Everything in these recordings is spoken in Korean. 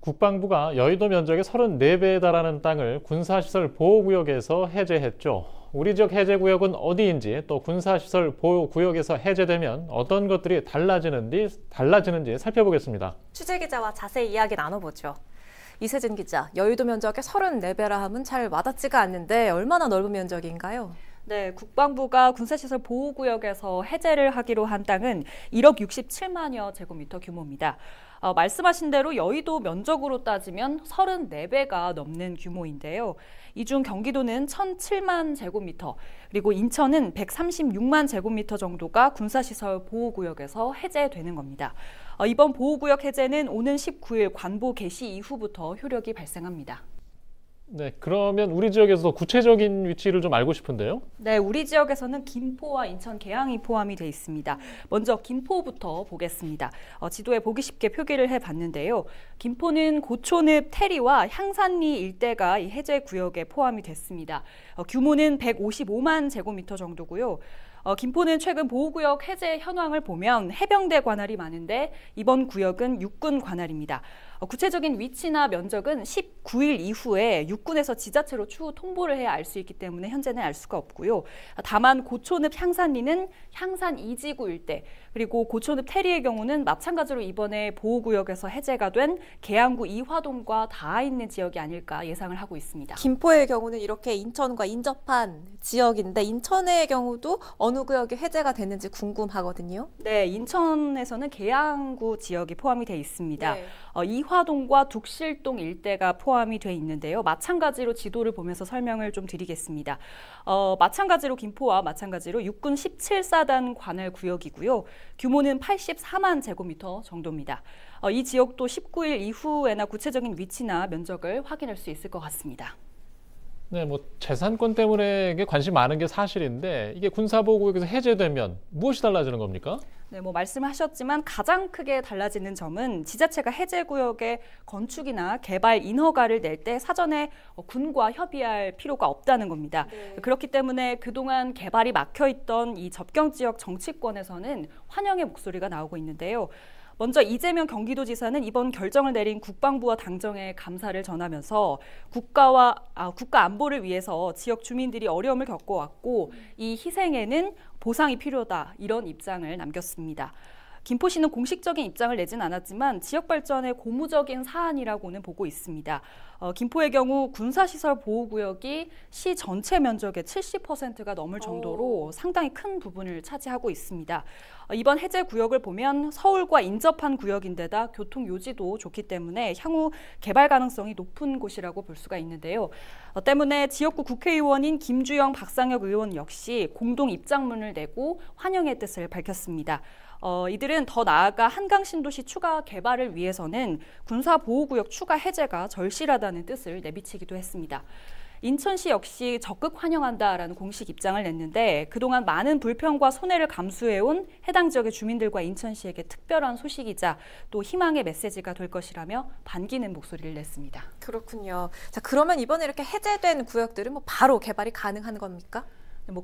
국방부가 여의도 면적의 34배에 달하는 땅을 군사시설 보호구역에서 해제했죠. 우리 지역 해제구역은 어디인지, 또 군사시설 보호구역에서 해제되면 어떤 것들이 달라지는지 살펴보겠습니다. 취재기자와 자세히 이야기 나눠보죠. 이세진 기자, 여의도 면적의 34배라 함은 잘 와닿지가 않는데 얼마나 넓은 면적인가요? 네, 국방부가 군사시설 보호구역에서 해제를 하기로 한 땅은 1억 67만여 제곱미터 규모입니다. 말씀하신 대로 여의도 면적으로 따지면 34배가 넘는 규모인데요. 이 중 경기도는 1,007만 제곱미터, 그리고 인천은 136만 제곱미터 정도가 군사시설 보호구역에서 해제되는 겁니다. 이번 보호구역 해제는 오는 19일 관보 개시 이후부터 효력이 발생합니다. 네, 그러면 우리 지역에서 구체적인 위치를 좀 알고 싶은데요. 네, 우리 지역에서는 김포와 인천 계양이 포함이 돼 있습니다. 먼저 김포부터 보겠습니다. 지도에 보기 쉽게 표기를 해봤는데요. 김포는 고촌읍 태리와 향산리 일대가 이 해제 구역에 포함이 됐습니다. 규모는 155만 제곱미터 정도고요. 김포는 최근 보호구역 해제 현황을 보면 해병대 관할이 많은데 이번 구역은 육군 관할입니다. 구체적인 위치나 면적은 19일 이후에 육군에서 지자체로 추후 통보를 해야 알 수 있기 때문에 현재는 알 수가 없고요. 다만 고촌읍 향산리는 향산 2지구 일대, 그리고 고촌읍 태리의 경우는 마찬가지로 이번에 보호구역에서 해제가 된 계양구 이화동과 닿아 있는 지역이 아닐까 예상을 하고 있습니다. 김포의 경우는 이렇게 인천과 인접한 지역인데 인천의 경우도 어느 구역이 해제가 됐는지 궁금하거든요. 네, 인천에서는 계양구 지역이 포함이 돼 있습니다. 네. 이화동과 둑실동 일대가 포함이 돼 있는데요. 마찬가지로 지도를 보면서 설명을 좀 드리겠습니다. 마찬가지로 김포와 마찬가지로 육군 17사단 관할 구역이고요. 규모는 84만 제곱미터 정도입니다. 이 지역도 19일 이후에나 구체적인 위치나 면적을 확인할 수 있을 것 같습니다. 네, 재산권 때문에 관심 많은 게 사실인데 이게 군사보호구역에서 해제되면 무엇이 달라지는 겁니까? 네, 말씀하셨지만 가장 크게 달라지는 점은 지자체가 해제구역의 건축이나 개발 인허가를 낼 때 사전에 군과 협의할 필요가 없다는 겁니다. 네. 그렇기 때문에 그동안 개발이 막혀있던 이 접경지역 정치권에서는 환영의 목소리가 나오고 있는데요. 먼저 이재명 경기도지사는 이번 결정을 내린 국방부와 당정에 감사를 전하면서 국가 안보를 위해서 지역 주민들이 어려움을 겪어왔고 이 희생에는 보상이 필요하다, 이런 입장을 남겼습니다. 김포시는 공식적인 입장을 내진 않았지만 지역 발전의 고무적인 사안이라고는 보고 있습니다. 김포의 경우 군사시설 보호구역이 시 전체 면적의 70%가 넘을 정도로 상당히 큰 부분을 차지하고 있습니다. 이번 해제 구역을 보면 서울과 인접한 구역인데다 교통 요지도 좋기 때문에 향후 개발 가능성이 높은 곳이라고 볼 수가 있는데요. 때문에 지역구 국회의원인 김주영, 박상혁 의원 역시 공동 입장문을 내고 환영의 뜻을 밝혔습니다. 이들은 더 나아가 한강신도시 추가 개발을 위해서는 군사보호구역 추가 해제가 절실하다는 뜻을 내비치기도 했습니다. 인천시 역시 적극 환영한다라는 공식 입장을 냈는데 그동안 많은 불평과 손해를 감수해온 해당 지역의 주민들과 인천시에게 특별한 소식이자 또 희망의 메시지가 될 것이라며 반기는 목소리를 냈습니다. 그렇군요. 자, 그러면 이번에 이렇게 해제된 구역들은 바로 개발이 가능한 겁니까?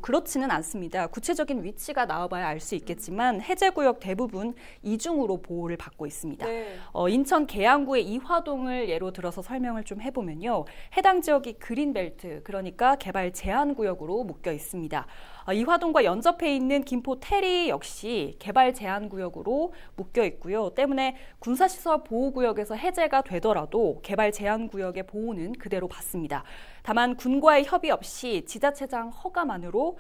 그렇지는 않습니다. 구체적인 위치가 나와봐야 알 수 있겠지만 해제구역 대부분 이중으로 보호를 받고 있습니다. 네. 인천 계양구의 이화동을 예로 들어서 설명을 좀 해보면요. 해당 지역이 그린벨트, 그러니까 개발 제한구역으로 묶여 있습니다. 이화동과 연접해 있는 김포 태리 역시 개발 제한구역으로 묶여 있고요. 때문에 군사시설 보호구역에서 해제가 되더라도 개발 제한구역의 보호는 그대로 받습니다. 다만 군과의 협의 없이 지자체장 허가만으로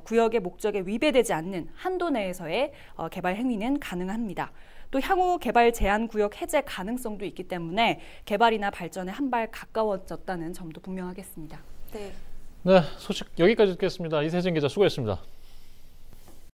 구역의 목적에 위배되지 않는 한도 내에서의 개발 행위는 가능합니다. 또 향후 개발 제한구역 해제 가능성도 있기 때문에 개발이나 발전에 한 발 가까워졌다는 점도 분명하겠습니다. 네. 네, 소식 여기까지 듣겠습니다. 이세진 기자 수고했습니다.